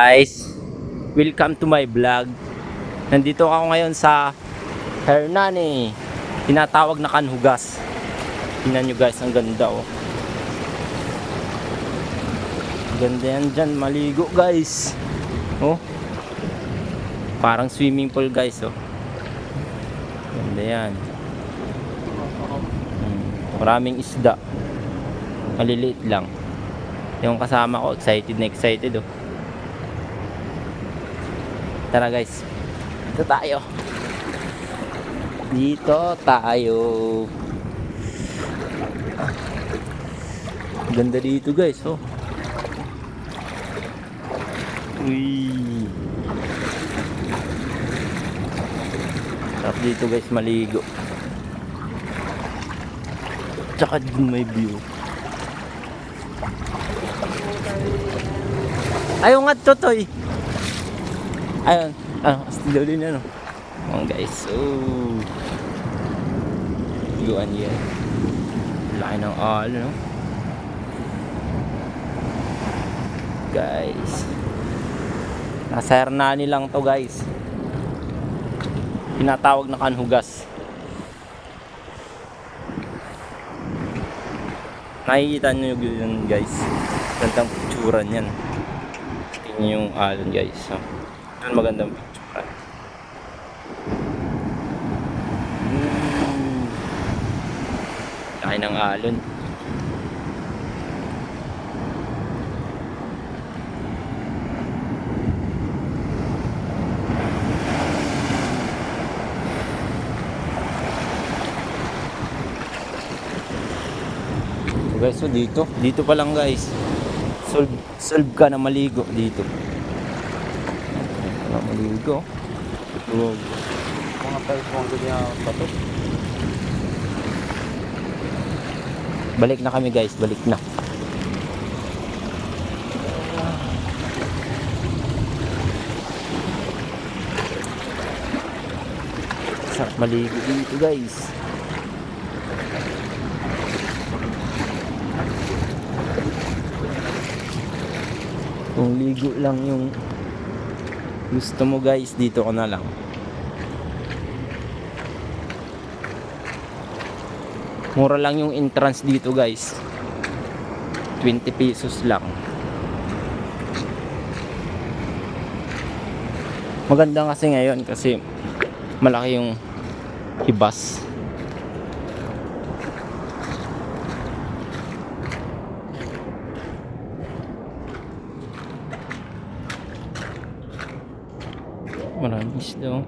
Guys, welcome to my vlog. Nandito ako ngayon sa Hernani, tinatawag na Kanhugas. Tingnan nyo guys, ang ganda oh. Ganda yan dyan, maligo guys. Oh, parang swimming pool guys oh. Ganda yan. Maraming isda, maliliit lang. Yung kasama ko excited na excited oh. Tara guys, dito tayo. Dito tayo. Ganda dito guys oh. Uy. Sarap dito guys maligo. Tsaka dun may view. Ayaw nga totoy. Ayun, still din ano. Oh guys, oh. Luan yan. Laki ng no? Guys. Nasa Hernani lang to guys. Tinatawag na Kanhugas. Nakikita nyo yun guys. Gandang picturean yan. Tingnan yung alon guys. So, yun magandang picturean. Laki ng alon. Guys, so dito pa lang guys. Solve ka na maligo dito. Maligo. Wow. Mga tayo kung ganyan bato. Balik na kami guys, balik na. Sarap maligo dito guys. Kung ligo lang yung gusto mo guys, dito ka na lang. Mura lang yung entrance dito guys. 20 pesos lang. Maganda kasi ngayon kasi malaki yung hibas. Maraming isda.